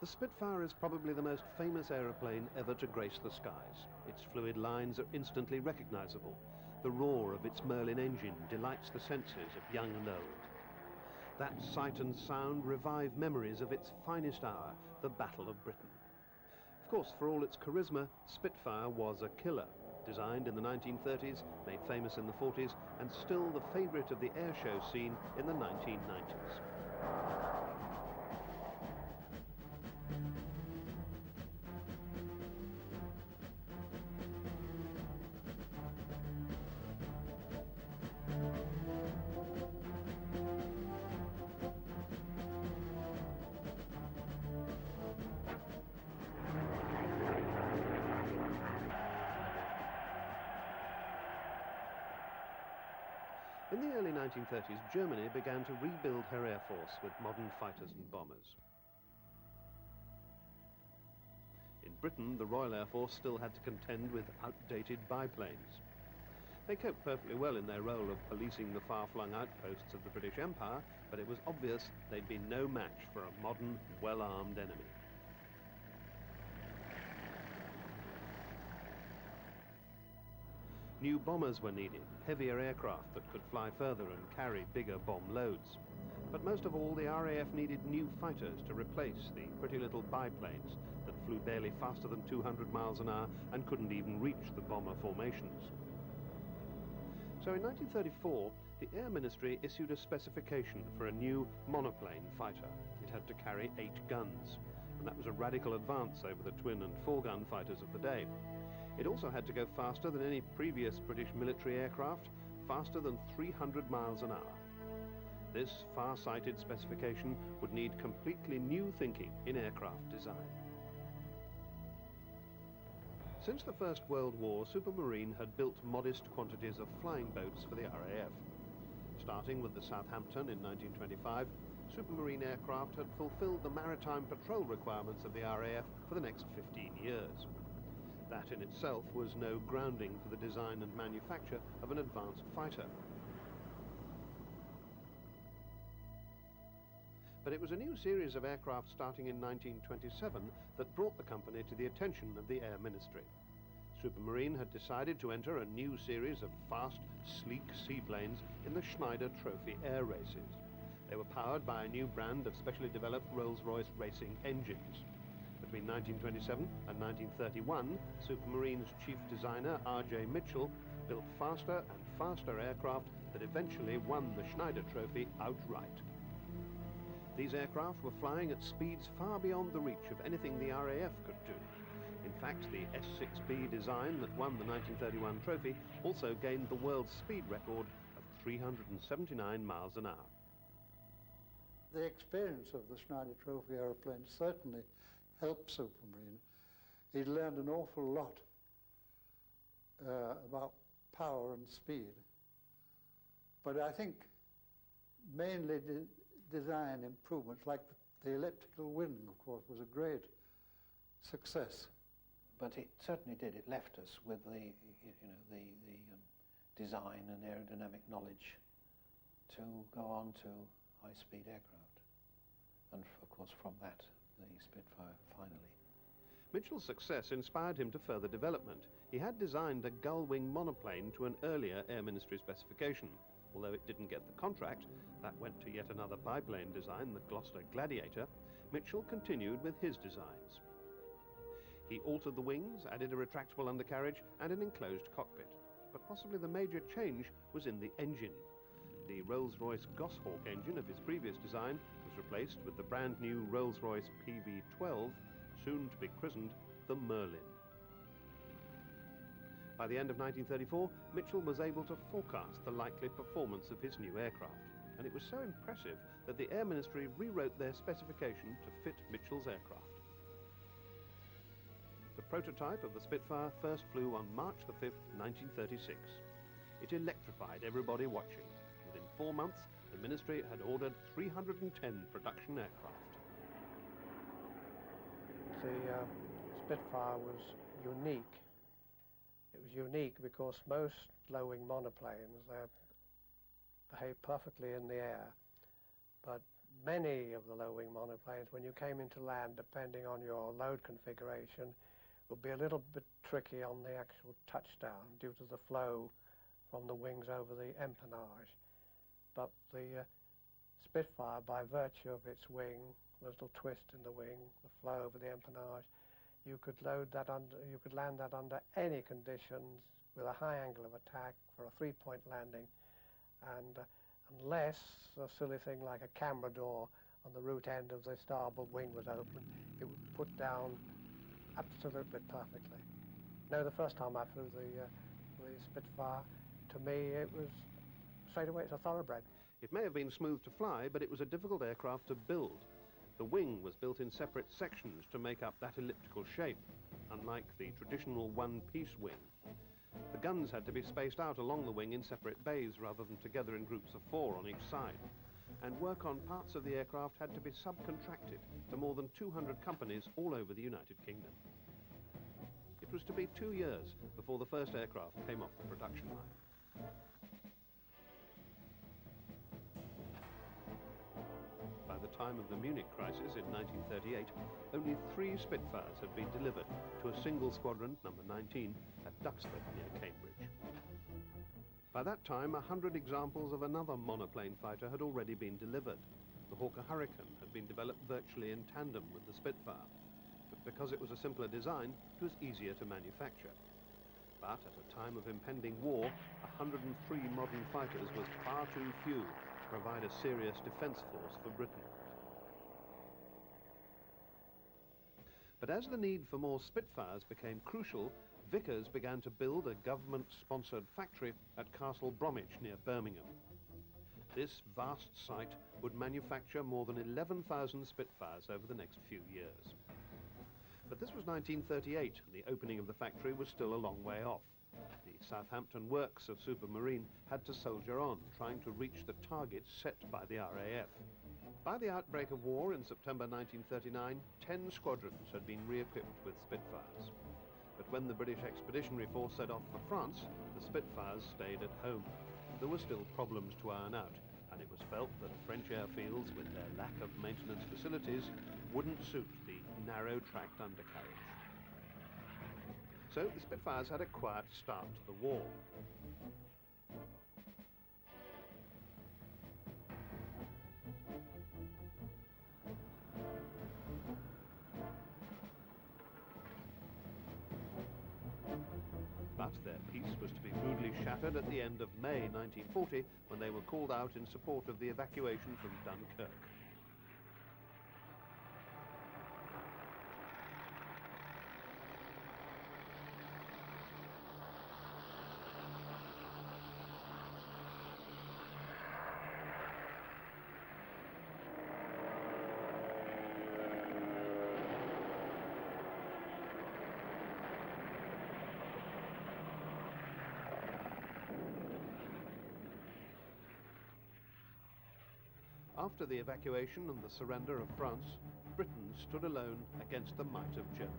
The Spitfire is probably the most famous aeroplane ever to grace the skies. Its fluid lines are instantly recognizable. The roar of its Merlin engine delights the senses of young and old. That sight and sound revive memories of its finest hour, the Battle of Britain. Of course, for all its charisma, Spitfire was a killer. Designed in the 1930s, made famous in the 40s, and still the favourite of the airshow scene in the 1990s. In the early 1930s, Germany began to rebuild her air force with modern fighters and bombers. In Britain, the Royal Air Force still had to contend with outdated biplanes. They coped perfectly well in their role of policing the far-flung outposts of the British Empire, but it was obvious they'd been no match for a modern, well-armed enemy. New bombers were needed, heavier aircraft that could fly further and carry bigger bomb loads. But most of all, the RAF needed new fighters to replace the pretty little biplanes that flew barely faster than 200 miles an hour and couldn't even reach the bomber formations. So in 1934, the Air Ministry issued a specification for a new monoplane fighter. It had to carry 8 guns, and that was a radical advance over the twin and 4-gun fighters of the day. It also had to go faster than any previous British military aircraft, faster than 300 miles an hour. This far-sighted specification would need completely new thinking in aircraft design. Since the First World War, Supermarine had built modest quantities of flying boats for the RAF. Starting with the Southampton in 1925, Supermarine aircraft had fulfilled the maritime patrol requirements of the RAF for the next 15 years. That in itself was no grounding for the design and manufacture of an advanced fighter. But it was a new series of aircraft starting in 1927 that brought the company to the attention of the Air Ministry. Supermarine had decided to enter a new series of fast, sleek seaplanes in the Schneider Trophy air races. They were powered by a new brand of specially developed Rolls-Royce racing engines. Between 1927 and 1931, Supermarine's chief designer, R.J. Mitchell, built faster and faster aircraft that eventually won the Schneider Trophy outright. These aircraft were flying at speeds far beyond the reach of anything the RAF could do. In fact, the S6B design that won the 1931 trophy also gained the world speed record of 379 miles an hour. The experience of the Schneider Trophy aeroplane certainly helped Supermarine. He learned an awful lot about power and speed. But I think mainly design improvements, like the elliptical wing, of course, was a great success. But it certainly did. It left us with the design and aerodynamic knowledge to go on to high-speed aircraft. And of course, from that, the Spitfire finally. Mitchell's success inspired him to further development. He had designed a gull-wing monoplane to an earlier Air Ministry specification. Although it didn't get the contract, that went to yet another biplane design, the Gloucester Gladiator. Mitchell continued with his designs. He altered the wings, added a retractable undercarriage and an enclosed cockpit. But possibly the major change was in the engine. The Rolls-Royce Goshawk engine of his previous design was replaced with the brand new Rolls-Royce PV-12, soon to be christened the Merlin. By the end of 1934, Mitchell was able to forecast the likely performance of his new aircraft, and it was so impressive that the Air Ministry rewrote their specification to fit Mitchell's aircraft. The prototype of the Spitfire first flew on March the 5th, 1936. It electrified everybody watching. Within 4 months, the Ministry had ordered 310 production aircraft. The Spitfire was unique. It was unique because most low-wing monoplanes, they behave perfectly in the air, but many of the low-wing monoplanes, when you came into land, depending on your load configuration, would be a little bit tricky on the actual touchdown due to the flow from the wings over the empennage. But the Spitfire, by virtue of its wing, the little twist in the wing, the flow over the empennage, you could land that under any conditions with a high angle of attack for a 3-point landing, and unless a silly thing like a camera door on the root end of the starboard wing was open, it would put down absolutely perfectly. No, the first time I flew the Spitfire, to me it was straight away, it's a thoroughbred. It may have been smooth to fly, but it was a difficult aircraft to build. The wing was built in separate sections to make up that elliptical shape, unlike the traditional one-piece wing. The guns had to be spaced out along the wing in separate bays rather than together in groups of 4 on each side. And work on parts of the aircraft had to be subcontracted to more than 200 companies all over the United Kingdom. It was to be 2 years before the first aircraft came off the production line. By the time of the Munich crisis in 1938, only 3 Spitfires had been delivered to a single squadron, number 19, at Duxford near Cambridge. By that time, 100 examples of another monoplane fighter had already been delivered. The Hawker Hurricane had been developed virtually in tandem with the Spitfire, but because it was a simpler design, it was easier to manufacture. But at a time of impending war, 103 modern fighters was far too few to provide a serious defence force for Britain. But as the need for more Spitfires became crucial, Vickers began to build a government-sponsored factory at Castle Bromwich near Birmingham. This vast site would manufacture more than 11,000 Spitfires over the next few years. But this was 1938, and the opening of the factory was still a long way off. The Southampton works of Supermarine had to soldier on, trying to reach the targets set by the RAF. By the outbreak of war in September 1939, 10 squadrons had been re-equipped with Spitfires. But when the British Expeditionary Force set off for France, the Spitfires stayed at home. There were still problems to iron out, and it was felt that French airfields, with their lack of maintenance facilities, wouldn't suit the narrow-tracked undercarriage. So the Spitfires had a quiet start to the war. But their peace was to be rudely shattered at the end of May 1940, when they were called out in support of the evacuation from Dunkirk. After the evacuation and the surrender of France, Britain stood alone against the might of Germany.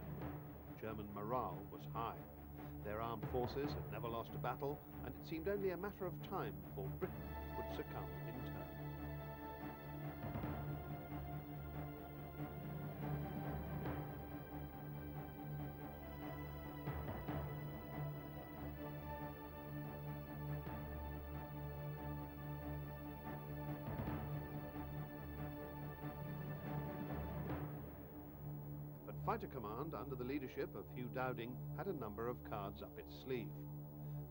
German morale was high. Their armed forces had never lost a battle, and it seemed only a matter of time before Britain would succumb in turn. Fighter Command, under the leadership of Hugh Dowding, had a number of cards up its sleeve.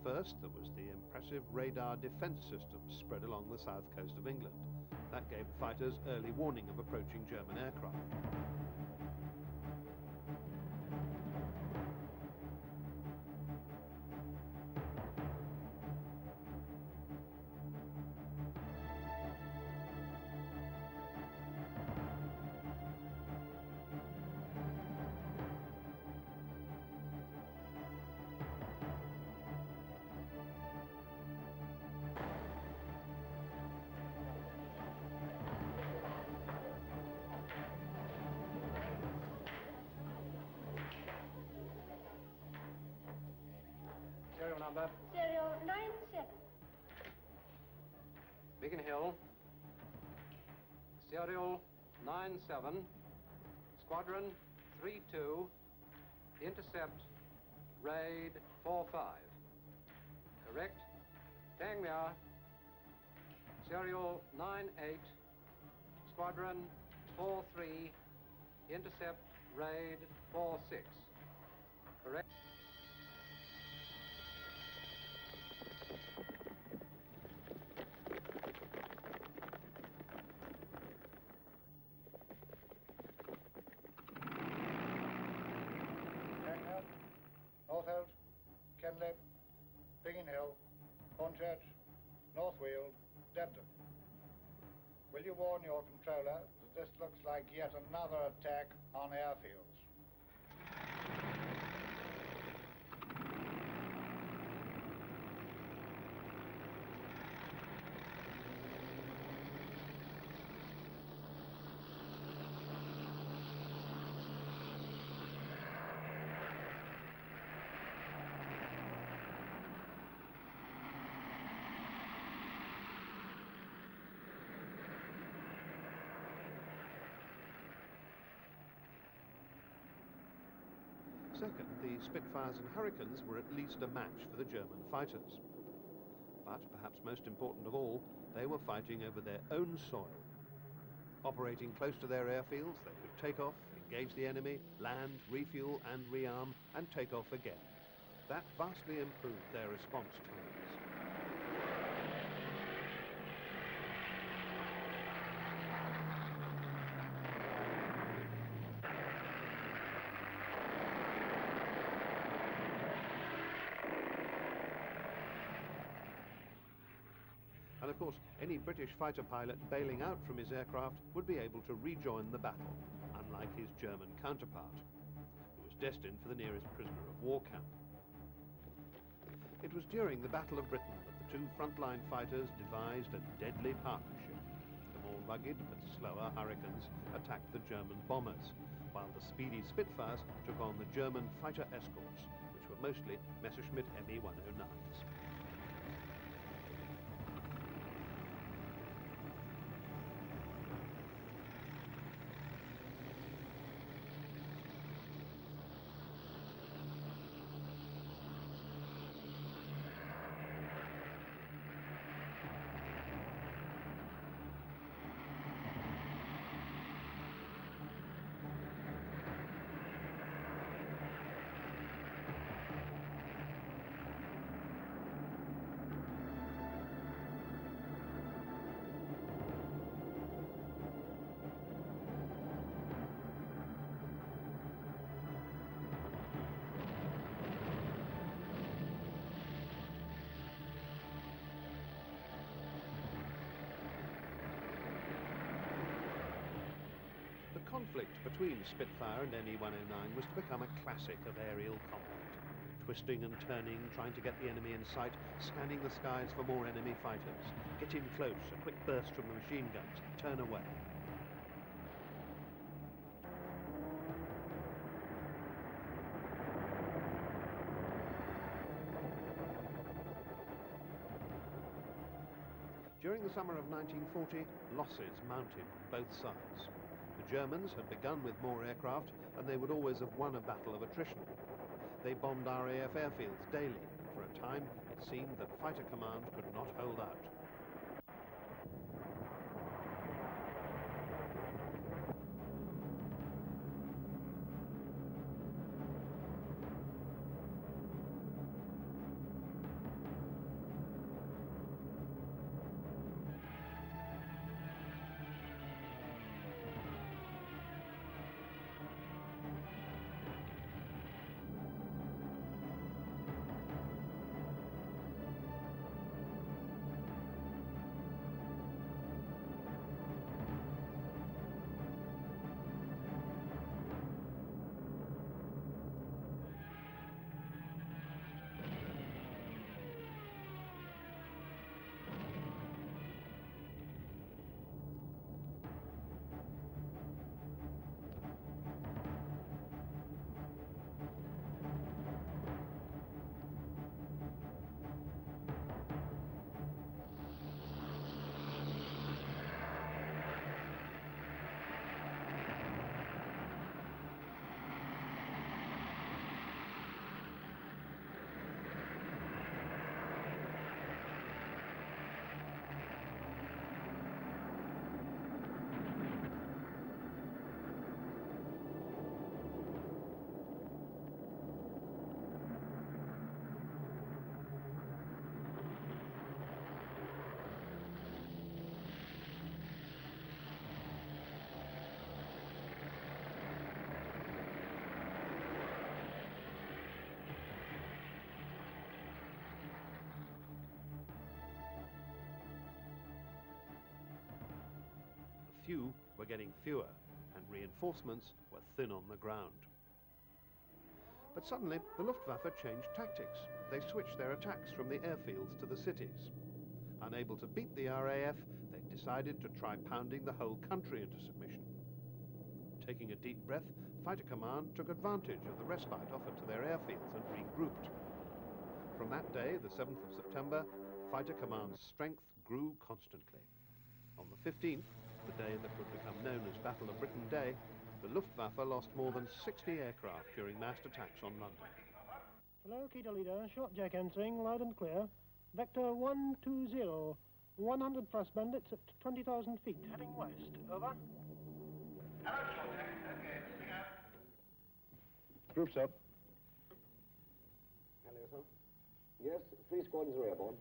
First, there was the impressive radar defence system spread along the south coast of England. That gave the fighters early warning of approaching German aircraft. Serial number? Serial 97. Beacon Hill. Serial 97, Squadron 32, intercept raid 45. Correct. Tang Mia. Serial 98, Squadron 43, intercept raid 46. Correct. Tangnell, Northolt, Kenleb, Biggin Hill, Hornchurch, North Weald, Debden. Will you warn your controller that this looks like yet another attack on airfields? Second, the Spitfires and Hurricanes were at least a match for the German fighters. But, perhaps most important of all, they were fighting over their own soil. Operating close to their airfields, they could take off, engage the enemy, land, refuel and rearm, and take off again. That vastly improved their response times. And of course, any British fighter pilot bailing out from his aircraft would be able to rejoin the battle, unlike his German counterpart, who was destined for the nearest prisoner of war camp. It was during the Battle of Britain that the two frontline fighters devised a deadly partnership. The more rugged but slower Hurricanes attacked the German bombers, while the speedy Spitfires took on the German fighter escorts, which were mostly Messerschmitt Me-109s. The conflict between Spitfire and Me-109 was to become a classic of aerial combat. Twisting and turning, trying to get the enemy in sight, scanning the skies for more enemy fighters. Get in close, a quick burst from the machine guns, turn away. During the summer of 1940, losses mounted on both sides. The Germans had begun with more aircraft, and they would always have won a battle of attrition. They bombed RAF airfields daily. For a time, it seemed that Fighter Command could not hold out. few were getting fewer, and reinforcements were thin on the ground. But suddenly, the Luftwaffe changed tactics. They switched their attacks from the airfields to the cities. Unable to beat the RAF, they decided to try pounding the whole country into submission. Taking a deep breath, Fighter Command took advantage of the respite offered to their airfields and regrouped. From that day, the 7th of September, Fighter Command's strength grew constantly. On the 15th, the day that would become known as Battle of Britain Day, the Luftwaffe lost more than 60 aircraft during massed attacks on London. Hello, Keter Leader. Short Jack answering, loud and clear. Vector 120. 100 plus bandits at 20,000 feet, heading west. Over. Hello, Short Jack. Okay, listening up. Groups up. Hello, sir. Yes, 3 squadrons are airborne.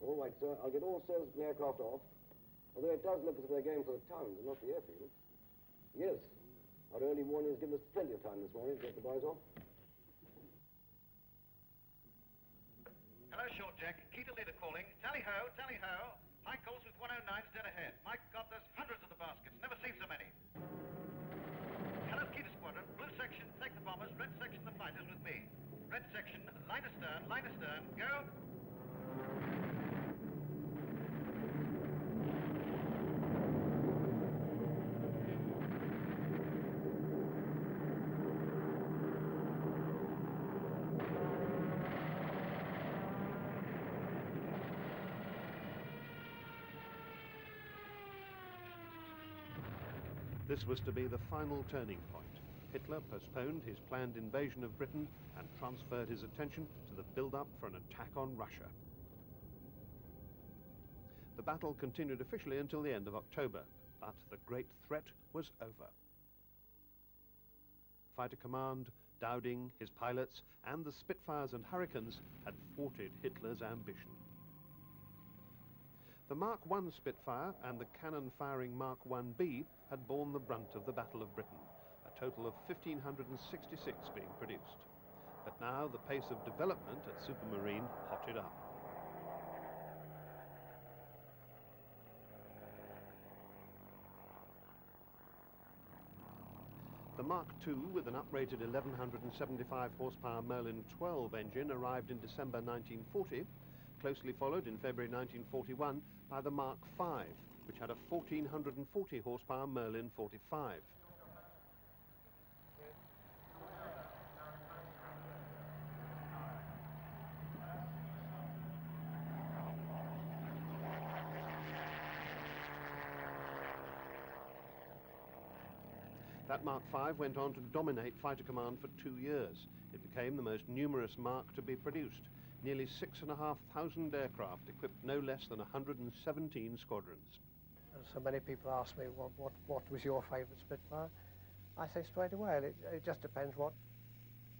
All right, sir. I'll get all sails from the aircraft off. Although it does look as if they're going for the towns and not the airfield. Yes. Our early warning has given us plenty of time this morning to get the boys off. Hello, Short Jack. Keter Leader calling. Tally ho, tally ho. High calls with 109's dead ahead. My God, there's hundreds of the baskets. Never seen so many. Hello, Keter Squadron. Blue section, take the bombers. Red section, the fighters with me. Red section, line astern, go. This was to be the final turning point. Hitler postponed his planned invasion of Britain and transferred his attention to the build-up for an attack on Russia. The battle continued officially until the end of October, but the great threat was over. Fighter Command, Dowding, his pilots, and the Spitfires and Hurricanes had thwarted Hitler's ambition. The Mark I Spitfire and the cannon-firing Mark 1B had borne the brunt of the Battle of Britain, a total of 1,566 being produced. But now the pace of development at Supermarine hotted up. The Mark II, with an uprated 1,175 horsepower Merlin 12 engine, arrived in December 1940, closely followed in February 1941 by the Mark V, which had a 1,440 horsepower Merlin 45. That Mark V went on to dominate Fighter Command for 2 years. It became the most numerous Mark to be produced. Nearly 6,500 aircraft equipped no less than 117 squadrons. So many people ask me, what was your favourite Spitfire? I say straight away, it just depends what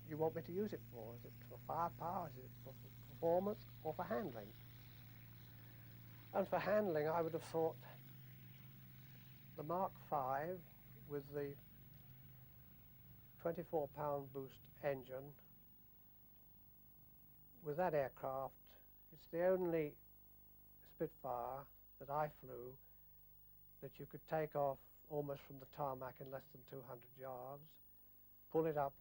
you want me to use it for. Is it for firepower, is it for performance, or for handling? And for handling, I would have thought the Mark V with the 24-pound boost engine, with that aircraft, it's the only Spitfire that I flew that you could take off almost from the tarmac in less than 200 yards, pull it up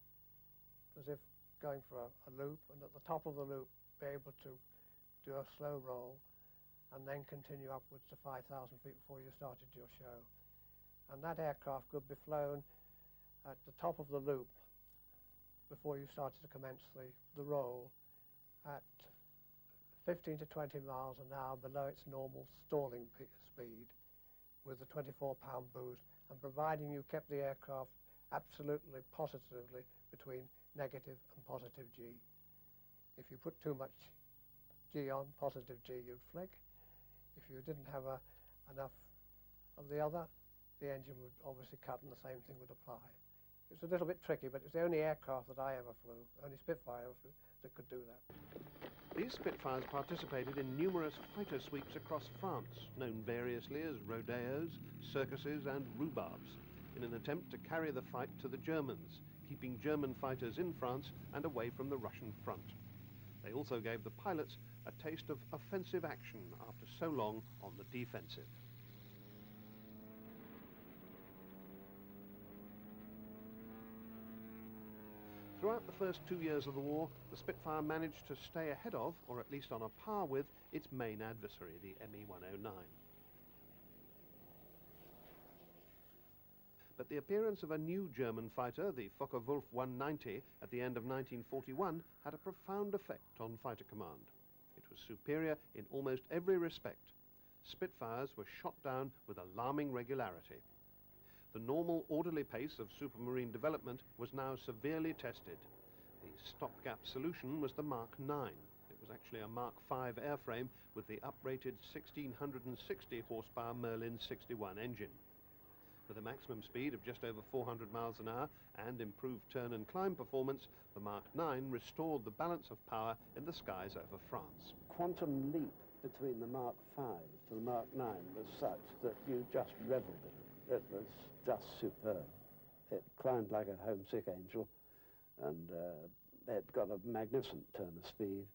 as if going for a loop, and at the top of the loop be able to do a slow roll and then continue upwards to 5,000 feet before you started your show. And that aircraft could be flown at the top of the loop before you started to commence the roll at 15 to 20 miles an hour below its normal stalling speed with the 24-pound boost, and providing you kept the aircraft absolutely positively between negative and positive G. If you put too much G on, positive G, you'd flick. If you didn't have enough of the other, the engine would obviously cut, and the same thing would apply. It's a little bit tricky, but it's the only aircraft that I ever flew, only Spitfire that could do that. These Spitfires participated in numerous fighter sweeps across France, known variously as rodeos, circuses and rhubarbs, in an attempt to carry the fight to the Germans, keeping German fighters in France and away from the Russian front. They also gave the pilots a taste of offensive action after so long on the defensive. Throughout the first 2 years of the war, the Spitfire managed to stay ahead of, or at least on a par with, its main adversary, the Me-109. But the appearance of a new German fighter, the Focke-Wulf 190, at the end of 1941 had a profound effect on fighter command. It was superior in almost every respect. Spitfires were shot down with alarming regularity. The normal, orderly pace of supermarine development was now severely tested. The stopgap solution was the Mark 9. It was actually a Mark 5 airframe with the uprated 1660 horsepower Merlin 61 engine. With a maximum speed of just over 400 miles an hour and improved turn and climb performance, the Mark 9 restored the balance of power in the skies over France. Quantum leap between the Mark 5 to the Mark 9 was such that you just reveled in it. It was just superb. It climbed like a homesick angel, and it got a magnificent turn of speed,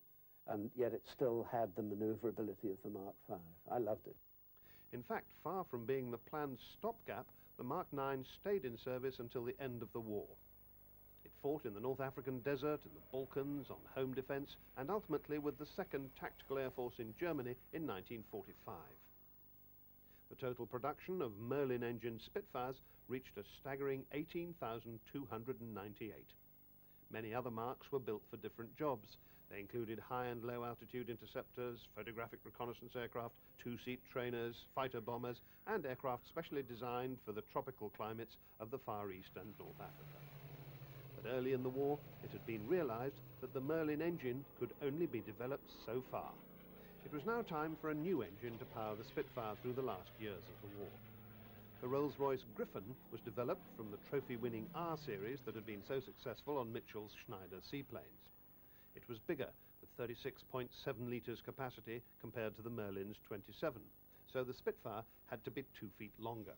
and yet it still had the maneuverability of the Mark 5. I loved it. In fact, far from being the planned stopgap, the Mark 9 stayed in service until the end of the war. It fought in the North African desert, in the Balkans, on home defense, and ultimately with the 2nd Tactical Air Force in Germany in 1945. The total production of Merlin engine Spitfires reached a staggering 18,298. Many other Marks were built for different jobs. They included high and low altitude interceptors, photographic reconnaissance aircraft, two-seat trainers, fighter bombers, and aircraft specially designed for the tropical climates of the Far East and North Africa. But early in the war, it had been realized that the Merlin engine could only be developed so far. It was now time for a new engine to power the Spitfire through the last years of the war. The Rolls-Royce Griffon was developed from the trophy-winning R series that had been so successful on Mitchell's Schneider seaplanes. It was bigger, with 36.7 litres capacity compared to the Merlin's 27, so the Spitfire had to be 2 feet longer.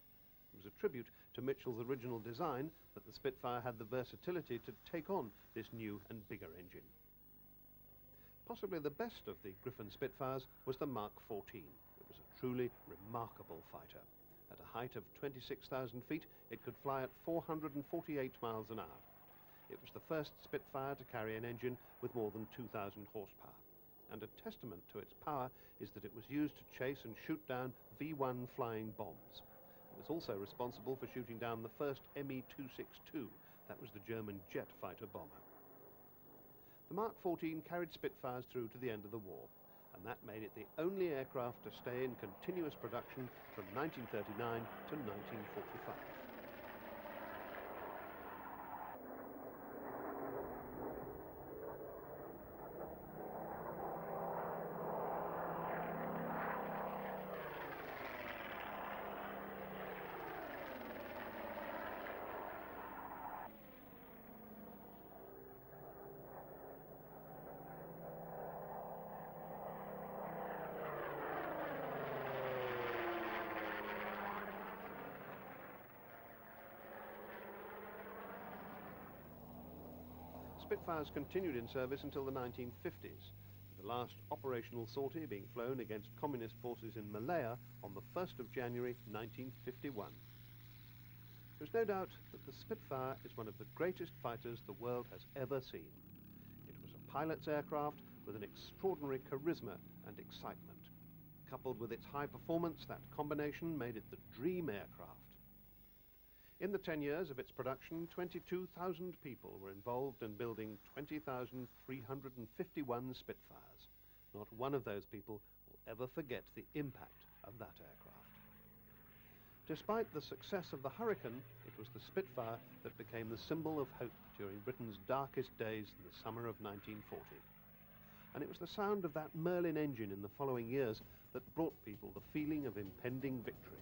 It was a tribute to Mitchell's original design that the Spitfire had the versatility to take on this new and bigger engine. Possibly the best of the Griffon Spitfires was the Mark 14. It was a truly remarkable fighter. At a height of 26,000 feet, it could fly at 448 miles an hour. It was the first Spitfire to carry an engine with more than 2,000 horsepower. And a testament to its power is that it was used to chase and shoot down V-1 flying bombs. It was also responsible for shooting down the first Me-262. That was the German jet fighter bomber. The Mark 14 carried Spitfires through to the end of the war, and that made it the only aircraft to stay in continuous production from 1939 to 1945. Spitfires continued in service until the 1950s, the last operational sortie being flown against communist forces in Malaya on the 1st of January 1951. There's no doubt that the Spitfire is one of the greatest fighters the world has ever seen. It was a pilot's aircraft with an extraordinary charisma and excitement. Coupled with its high performance, that combination made it the dream aircraft. In the 10 years of its production, 22,000 people were involved in building 20,351 Spitfires. Not one of those people will ever forget the impact of that aircraft. Despite the success of the Hurricane, it was the Spitfire that became the symbol of hope during Britain's darkest days in the summer of 1940. And it was the sound of that Merlin engine in the following years that brought people the feeling of impending victory.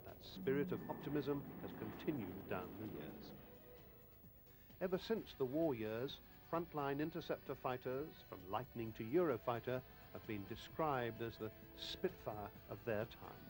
That spirit of optimism has continued down the years. Ever since the war years, frontline interceptor fighters, from Lightning to Eurofighter, have been described as the Spitfire of their time.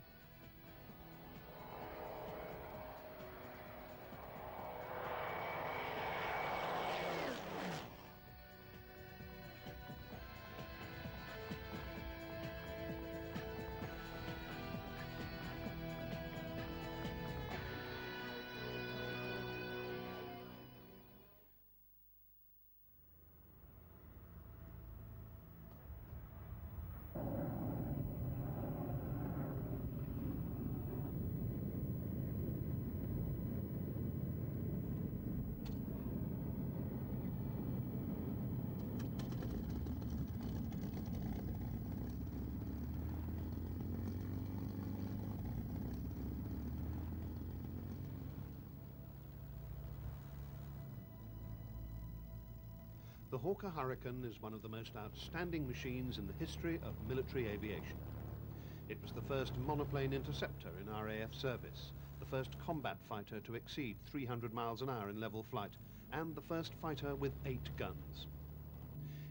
The Hawker Hurricane is one of the most outstanding machines in the history of military aviation. It was the first monoplane interceptor in RAF service, the first combat fighter to exceed 300 miles an hour in level flight, and the first fighter with 8 guns.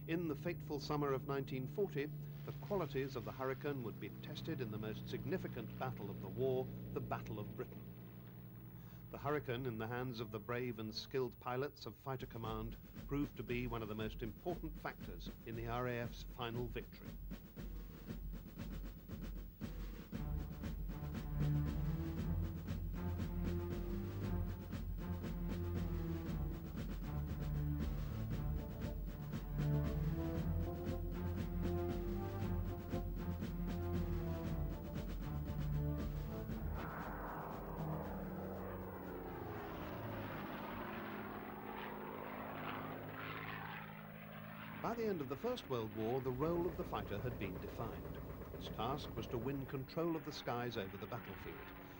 In the fateful summer of 1940, the qualities of the Hurricane would be tested in the most significant battle of the war, the Battle of Britain. The Hurricane, in the hands of the brave and skilled pilots of Fighter Command, proved to be one of the most important factors in the RAF's final victory. By the end of the First World War, the role of the fighter had been defined. Its task was to win control of the skies over the battlefield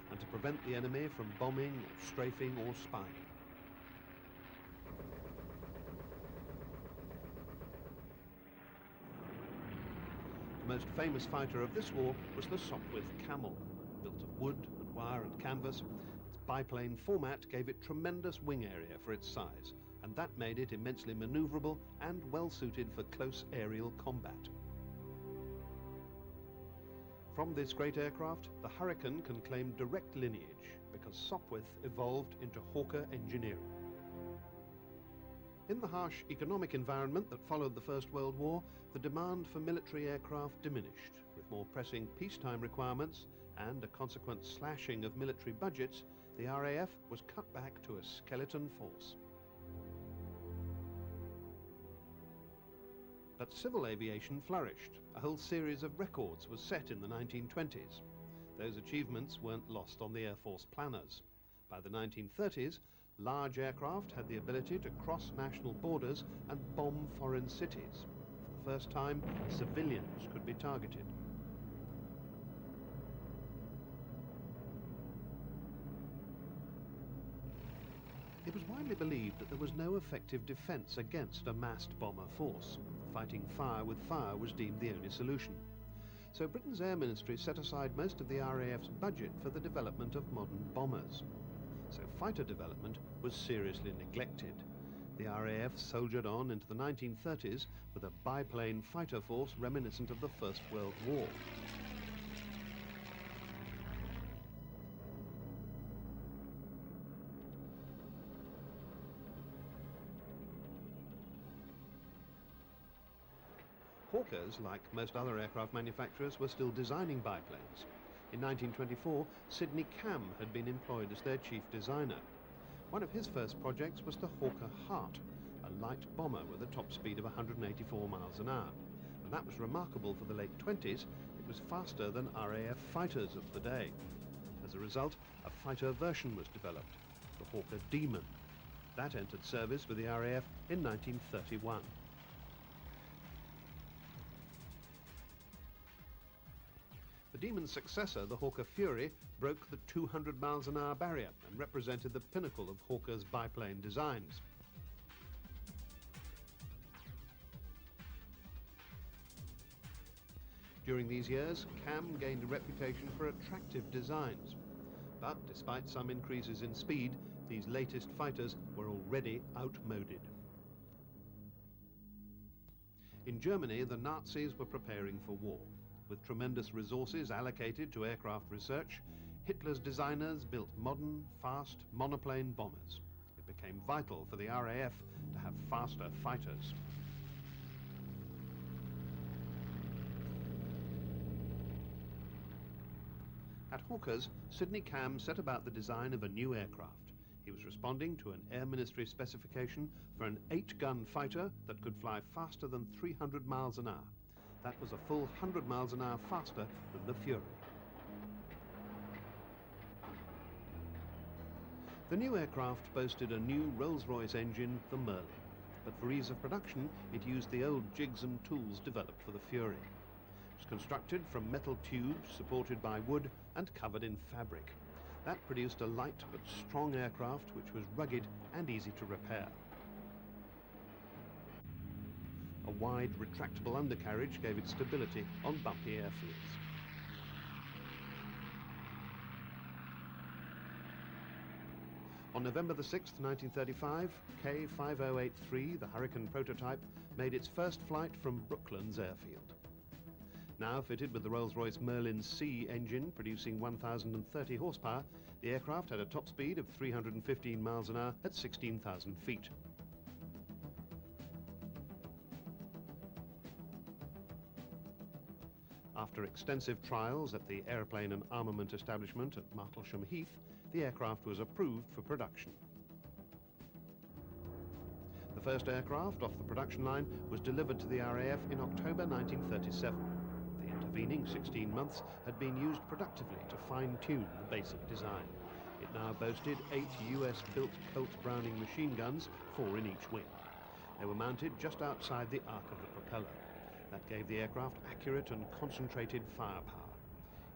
and to prevent the enemy from bombing, or strafing, or spying. The most famous fighter of this war was the Sopwith Camel. Built of wood and wire and canvas, its biplane format gave it tremendous wing area for its size, and that made it immensely maneuverable and well suited for close aerial combat. From this great aircraft, the Hurricane can claim direct lineage because Sopwith evolved into Hawker engineering. In the harsh economic environment that followed the First World War, the demand for military aircraft diminished. With more pressing peacetime requirements and a consequent slashing of military budgets, the RAF was cut back to a skeleton force. But civil aviation flourished. A whole series of records was set in the 1920s. Those achievements weren't lost on the Air Force planners. By the 1930s, large aircraft had the ability to cross national borders and bomb foreign cities. For the first time, civilians could be targeted. It was widely believed that there was no effective defense against a massed bomber force. Fighting fire with fire was deemed the only solution. So Britain's Air Ministry set aside most of the RAF's budget for the development of modern bombers. So fighter development was seriously neglected. The RAF soldiered on into the 1930s with a biplane fighter force reminiscent of the First World War. Hawkers, like most other aircraft manufacturers, were still designing biplanes. In 1924, Sidney Cam had been employed as their chief designer. One of his first projects was the Hawker Hart, a light bomber with a top speed of 184 miles an hour. And that was remarkable for the late 20s. It was faster than RAF fighters of the day. As a result, a fighter version was developed, the Hawker Demon. That entered service with the RAF in 1931. The Demon's successor, the Hawker Fury, broke the 200 miles an hour barrier and represented the pinnacle of Hawker's biplane designs. During these years, Cam gained a reputation for attractive designs. But despite some increases in speed, these latest fighters were already outmoded. In Germany, the Nazis were preparing for war. With tremendous resources allocated to aircraft research, Hitler's designers built modern, fast monoplane bombers. It became vital for the RAF to have faster fighters. At Hawkers, Sidney Cam set about the design of a new aircraft. He was responding to an Air Ministry specification for an 8-gun fighter that could fly faster than 300 miles an hour. That was a full 100 miles an hour faster than the Fury. The new aircraft boasted a new Rolls-Royce engine, the Merlin, but for ease of production, it used the old jigs and tools developed for the Fury. It was constructed from metal tubes supported by wood and covered in fabric. That produced a light but strong aircraft which was rugged and easy to repair. A wide, retractable undercarriage gave it stability on bumpy airfields. On November the 6th, 1935, K5083, the Hurricane prototype, made its first flight from Brooklands airfield. Now fitted with the Rolls-Royce Merlin C engine producing 1,030 horsepower, the aircraft had a top speed of 315 miles an hour at 16,000 feet. After extensive trials at the Aeroplane and Armament Establishment at Martlesham Heath, the aircraft was approved for production. The first aircraft off the production line was delivered to the RAF in October 1937. The intervening 16 months had been used productively to fine-tune the basic design. It now boasted 8 US-built Colt Browning machine guns, 4 in each wing. They were mounted just outside the arc of the propeller. That gave the aircraft accurate and concentrated firepower.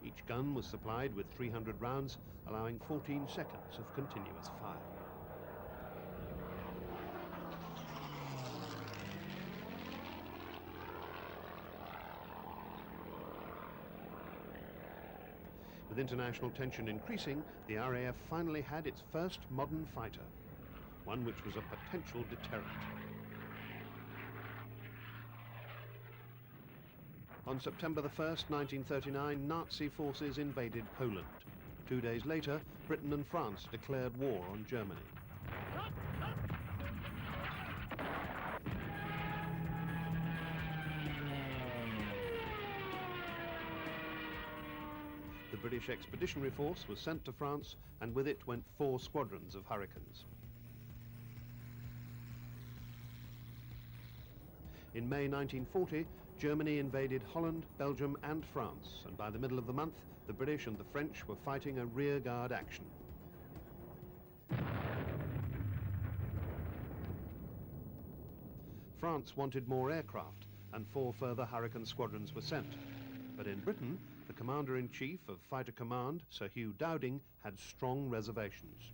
Each gun was supplied with 300 rounds, allowing 14 seconds of continuous fire. With international tension increasing, the RAF finally had its first modern fighter, one which was a potential deterrent. On September the 1st, 1939, Nazi forces invaded Poland. 2 days later, Britain and France declared war on Germany. The British Expeditionary Force was sent to France, and with it went 4 squadrons of Hurricanes. In May 1940, Germany invaded Holland, Belgium and France, and by the middle of the month, the British and the French were fighting a rearguard action. France wanted more aircraft, and 4 further Hurricane squadrons were sent. But in Britain, the Commander-in-Chief of Fighter Command, Sir Hugh Dowding, had strong reservations.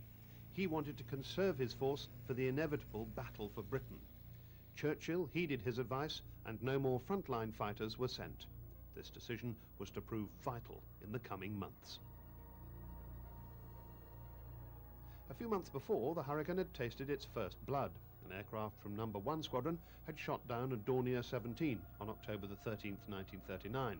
He wanted to conserve his force for the inevitable battle for Britain. Churchill heeded his advice, and no more frontline fighters were sent. This decision was to prove vital in the coming months. A few months before, the Hurricane had tasted its first blood. An aircraft from No. 1 Squadron had shot down a Dornier 17 on October the 13th, 1939.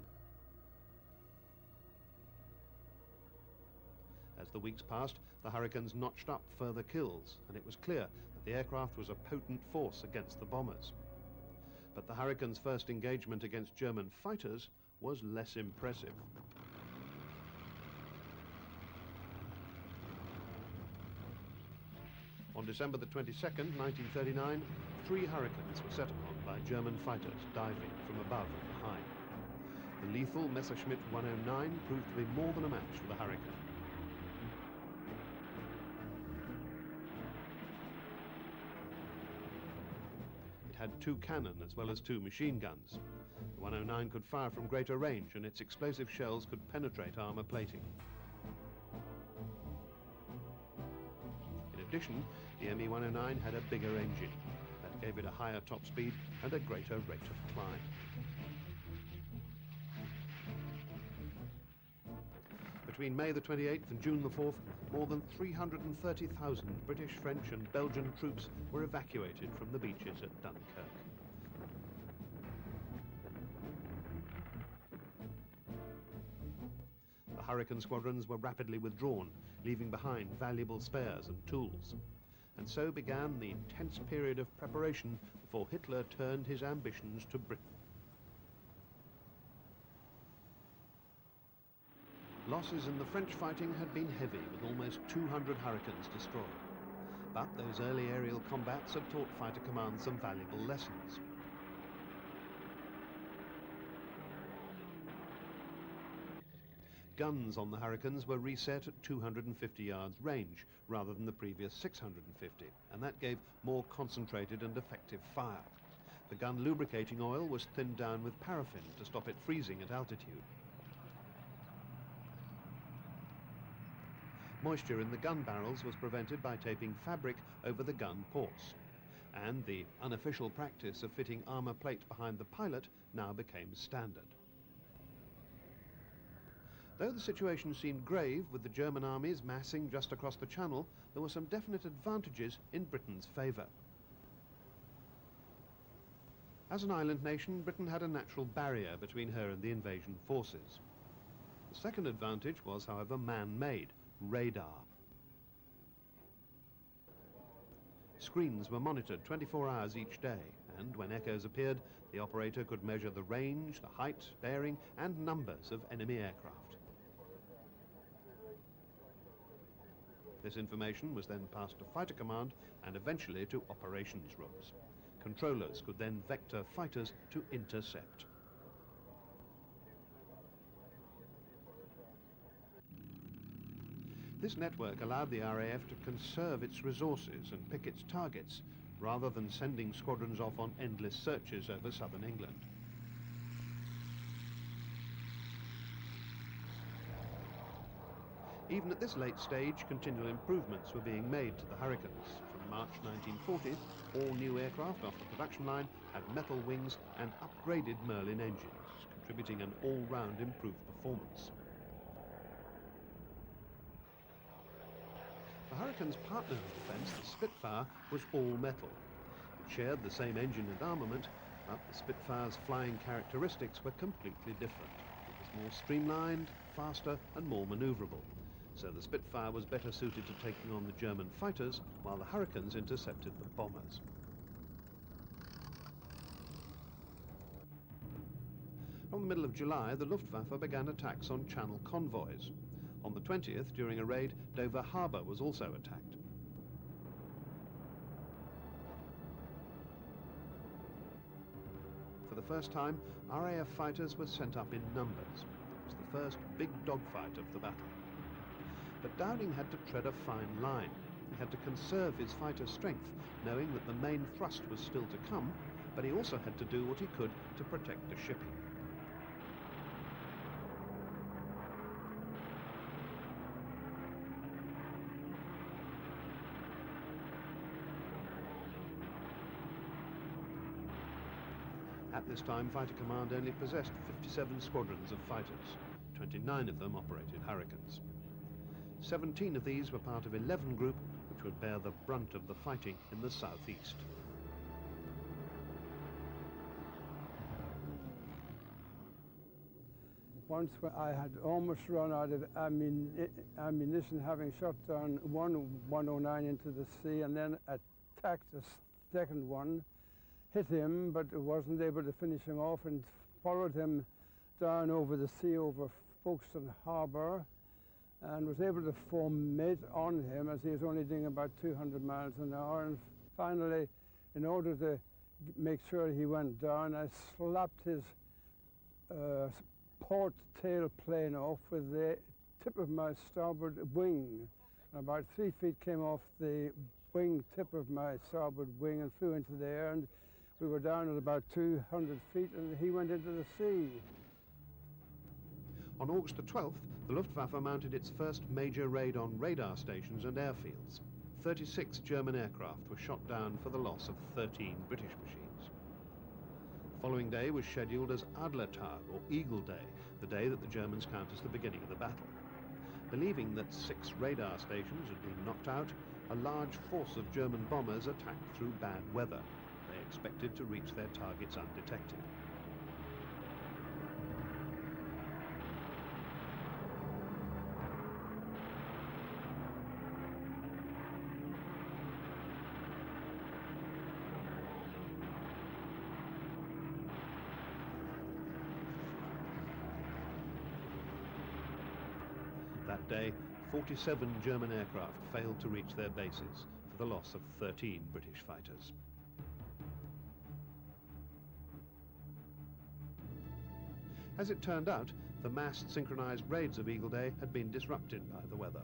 As the weeks passed, the Hurricanes notched up further kills, and it was clear that the aircraft was a potent force against the bombers. But the Hurricanes' first engagement against German fighters was less impressive. On December the 22nd, 1939, 3 Hurricanes were set upon by German fighters diving from above and behind. The lethal Messerschmitt 109 proved to be more than a match for the Hurricane. Had 2 cannon as well as 2 machine guns. The 109 could fire from greater range, and its explosive shells could penetrate armor plating. In addition, the ME 109 had a bigger engine. That gave it a higher top speed and a greater rate of climb. Between May the 28th and June the 4th, more than 330,000 British, French and Belgian troops were evacuated from the beaches at Dunkirk. The Hurricane squadrons were rapidly withdrawn, leaving behind valuable spares and tools. And so began the intense period of preparation before Hitler turned his ambitions to Britain. Losses in the French fighting had been heavy, with almost 200 Hurricanes destroyed. But those early aerial combats had taught Fighter Command some valuable lessons. Guns on the Hurricanes were reset at 250 yards range, rather than the previous 650, and that gave more concentrated and effective fire. The gun lubricating oil was thinned down with paraffin to stop it freezing at altitude. Moisture in the gun barrels was prevented by taping fabric over the gun ports. and the unofficial practice of fitting armour plate behind the pilot now became standard. Though the situation seemed grave, with the German armies massing just across the Channel, there were some definite advantages in Britain's favour. As an island nation, Britain had a natural barrier between her and the invasion forces. The second advantage was, however, man-made: radar. Screens were monitored 24 hours each day, and when echoes appeared, the operator could measure the range, the height, bearing, and numbers of enemy aircraft. This information was then passed to Fighter Command and eventually to operations rooms. Controllers could then vector fighters to intercept. This network allowed the RAF to conserve its resources and pick its targets, rather than sending squadrons off on endless searches over southern England. Even at this late stage, continual improvements were being made to the Hurricanes. From March 1940, all new aircraft off the production line had metal wings and upgraded Merlin engines, contributing an all-round improved performance. The Hurricane's partner in defence, the Spitfire, was all metal. It shared the same engine and armament, but the Spitfire's flying characteristics were completely different. It was more streamlined, faster and more manoeuvrable. So the Spitfire was better suited to taking on the German fighters, while the Hurricanes intercepted the bombers. From the middle of July, the Luftwaffe began attacks on Channel convoys. On the 20th, during a raid, Dover Harbour was also attacked. For the first time, RAF fighters were sent up in numbers. It was the first big dogfight of the battle. But Dowding had to tread a fine line. He had to conserve his fighter strength, knowing that the main thrust was still to come, but he also had to do what he could to protect the shipping. At this time, Fighter Command only possessed 57 squadrons of fighters. 29 of them operated Hurricanes. 17 of these were part of 11 Group, which would bear the brunt of the fighting in the southeast. Once I had almost run out of ammunition, having shot down one 109 into the sea, and then attacked the second one, hit him, but wasn't able to finish him off, and followed him down over the sea over Folkestone Harbour, and was able to form mate on him as he was only doing about 200 miles an hour. And finally, in order to make sure he went down, I slapped his port tail plane off with the tip of my starboard wing. About 3 feet came off the wing tip of my starboard wing and flew into the air, and we were down at about 200 feet, and he went into the sea. On August the 12th, the Luftwaffe mounted its first major raid on radar stations and airfields. 36 German aircraft were shot down for the loss of 13 British machines. The following day was scheduled as Adlertag, or Eagle Day, the day that the Germans count as the beginning of the battle. Believing that 6 radar stations had been knocked out, a large force of German bombers attacked through bad weather. They expected to reach their targets undetected. That day, 47 German aircraft failed to reach their bases for the loss of 13 British fighters. As it turned out, the massed synchronized raids of Eagle Day had been disrupted by the weather.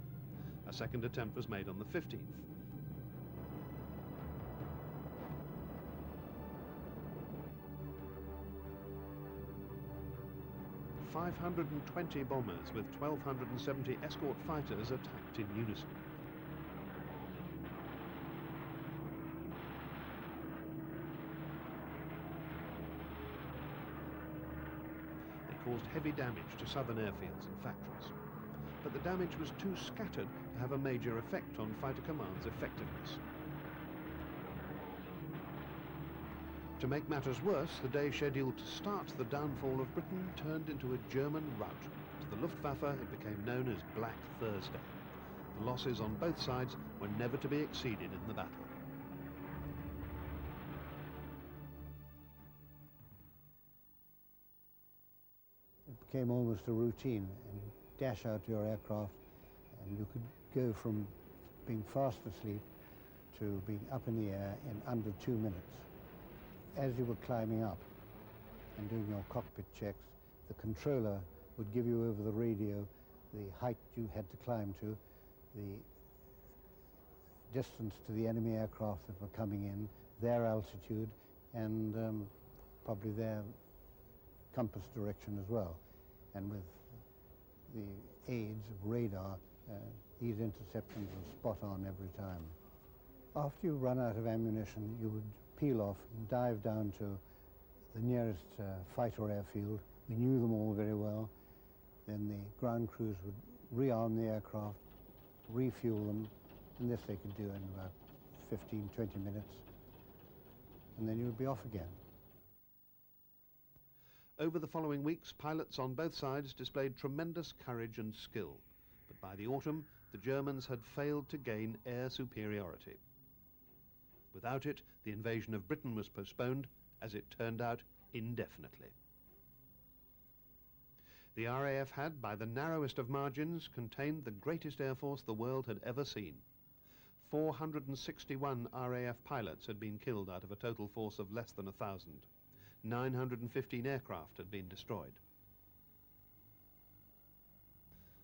A second attempt was made on the 15th. 520 bombers with 1,270 escort fighters attacked in unison. caused heavy damage to southern airfields and factories. But the damage was too scattered to have a major effect on Fighter Command's effectiveness. To make matters worse, the day scheduled to start the downfall of Britain turned into a German rout. To the Luftwaffe, it became known as Black Thursday. The losses on both sides were never to be exceeded in the battle. It became almost a routine, and dash out your aircraft, and you could go from being fast asleep to being up in the air in under 2 minutes. As you were climbing up and doing your cockpit checks, the controller would give you over the radio the height you had to climb to, the distance to the enemy aircraft that were coming in, their altitude, and probably their compass direction as well. And with the aids of radar, these interceptions were spot on every time. After you run out of ammunition, you would peel off and dive down to the nearest fighter airfield. We knew them all very well. Then the ground crews would rearm the aircraft, refuel them, and this they could do in about 15, 20 minutes. And then you would be off again. Over the following weeks, pilots on both sides displayed tremendous courage and skill. But by the autumn, the Germans had failed to gain air superiority. Without it, the invasion of Britain was postponed, as it turned out, indefinitely. The RAF had, by the narrowest of margins, contained the greatest air force the world had ever seen. 461 RAF pilots had been killed out of a total force of less than 1,000. 915 aircraft had been destroyed.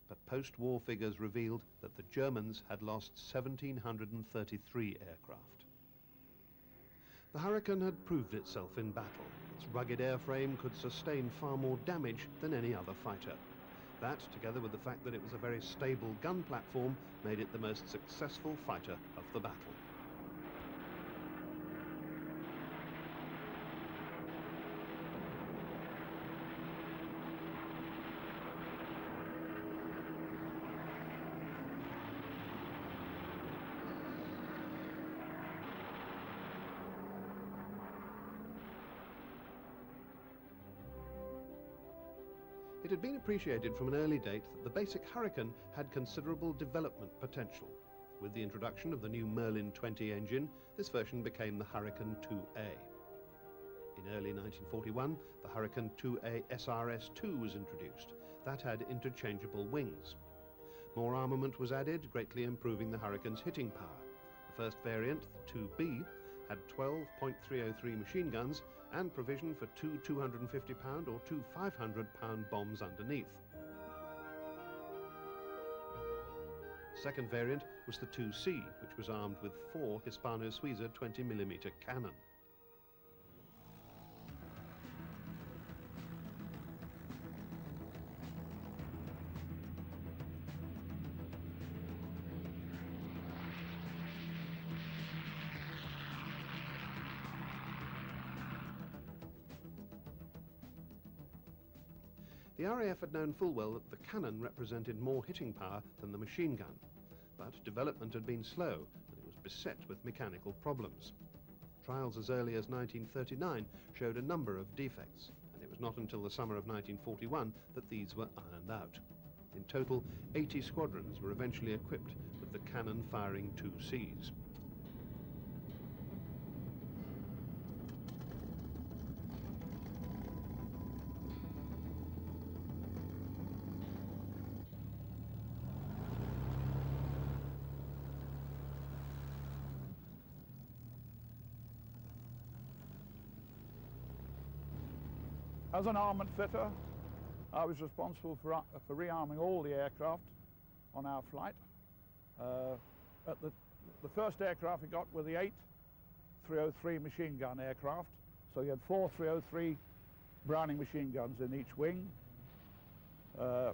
But post-war figures revealed that the Germans had lost 1,733 aircraft. The Hurricane had proved itself in battle. Its rugged airframe could sustain far more damage than any other fighter. That, together with the fact that it was a very stable gun platform, made it the most successful fighter of the battle. It had been appreciated from an early date that the basic Hurricane had considerable development potential. With the introduction of the new Merlin 20 engine, this version became the Hurricane 2A. In early 1941, the Hurricane 2A SRS-2 was introduced. That had interchangeable wings. More armament was added, greatly improving the Hurricane's hitting power. The first variant, the 2B, had 12.303 machine guns and provision for two 250-pound or two 500-pound bombs underneath. Second variant was the 2C, which was armed with 4 Hispano-Suiza 20mm cannon. The RAF had known full well that the cannon represented more hitting power than the machine gun, but development had been slow and it was beset with mechanical problems. Trials as early as 1939 showed a number of defects, and it was not until the summer of 1941 that these were ironed out. In total, 80 squadrons were eventually equipped with the cannon firing 2Cs. As an armament fitter, I was responsible for rearming all the aircraft on our flight. The first aircraft we got were the 8 303 machine gun aircraft. So you had 4 303 Browning machine guns in each wing. The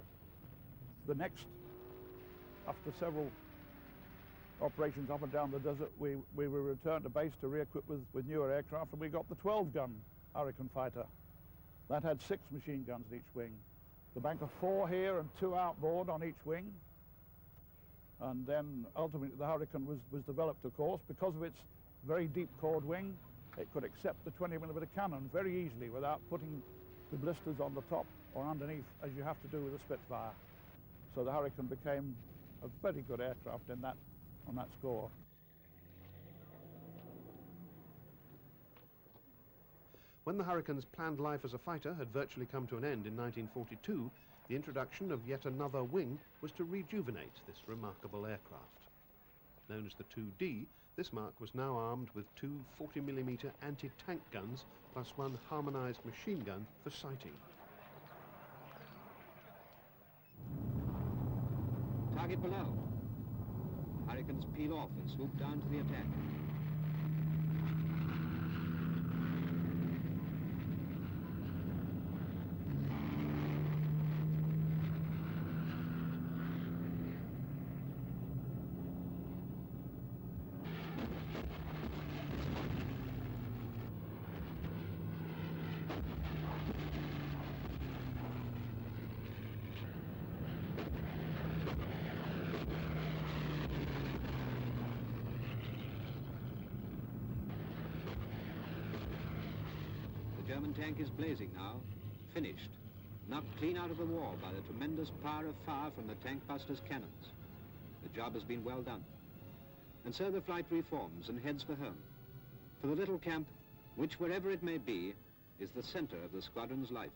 next, after several operations up and down the desert, we were returned to base to re-equip with newer aircraft, and we got the 12-gun Hurricane fighter. That had 6 machine guns in each wing. The bank of 4 here and 2 outboard on each wing. And then ultimately the Hurricane was developed, of course, because of its very deep chord wing. It could accept the 20mm cannon very easily without putting the blisters on the top or underneath, as you have to do with a Spitfire. So the Hurricane became a very good aircraft on that score. When the Hurricane's planned life as a fighter had virtually come to an end in 1942, the introduction of yet another wing was to rejuvenate this remarkable aircraft. Known as the 2D, this Mark was now armed with 2 40mm anti-tank guns plus 1 harmonized machine gun for sighting. Target below. Hurricanes peel off and swoop down to the attack. The German tank is blazing now, finished, knocked clean out of the wall by the tremendous power of fire from the tank buster's cannons. The job has been well done. And so the flight reforms and heads for home, for the little camp, which, wherever it may be, is the center of the squadron's life.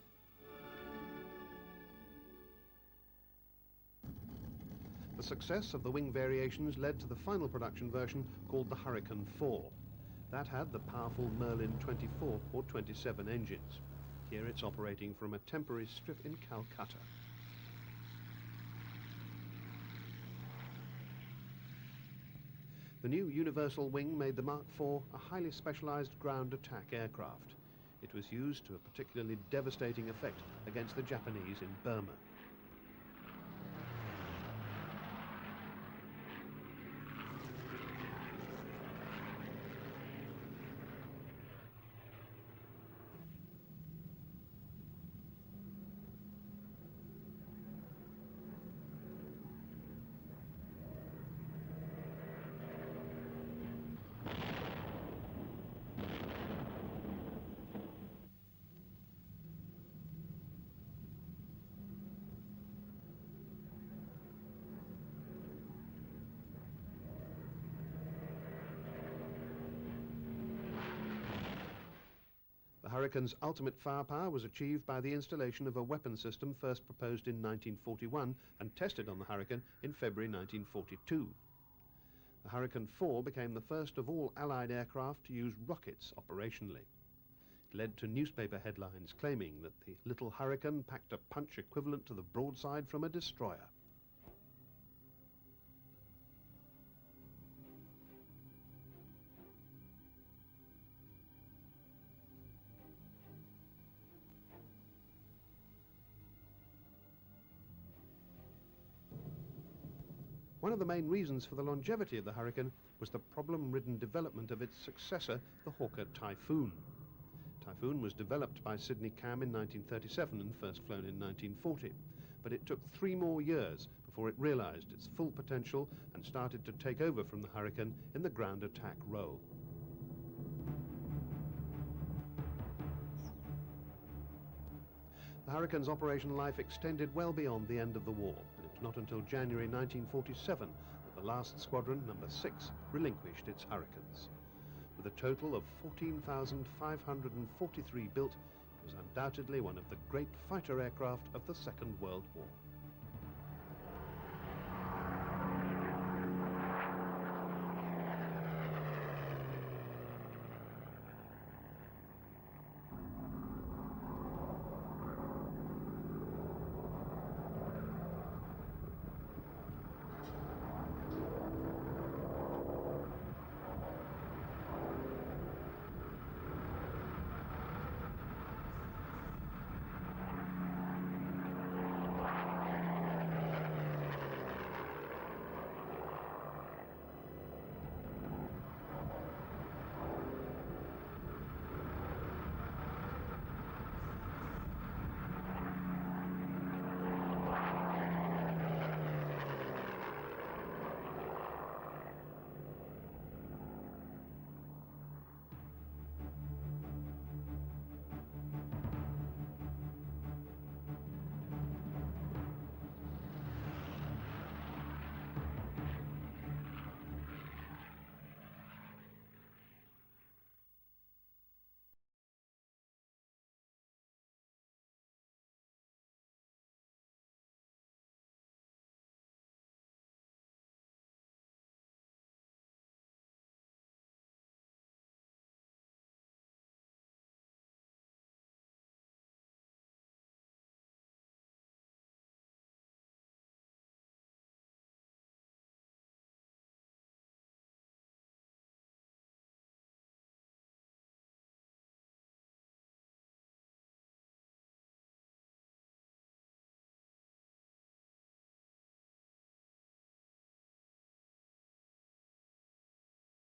The success of the wing variations led to the final production version called the Hurricane 4. That had the powerful Merlin 24 or 27 engines. Here it's operating from a temporary strip in Calcutta. The new universal wing made the Mark IV a highly specialized ground attack aircraft. It was used to a particularly devastating effect against the Japanese in Burma. The Hurricane's ultimate firepower was achieved by the installation of a weapon system first proposed in 1941 and tested on the Hurricane in February 1942. The Hurricane 4 became the first of all Allied aircraft to use rockets operationally. It led to newspaper headlines claiming that the little Hurricane packed a punch equivalent to the broadside from a destroyer. One of the main reasons for the longevity of the Hurricane was the problem-ridden development of its successor, the Hawker Typhoon. Typhoon was developed by Sidney Cam in 1937 and first flown in 1940, but it took 3 more years before it realized its full potential and started to take over from the Hurricane in the ground attack role. The Hurricane's operational life extended well beyond the end of the war, and it was not until January 1947 that the last squadron, number 6, relinquished its Hurricanes. With a total of 14,543 built, it was undoubtedly one of the great fighter aircraft of the Second World War.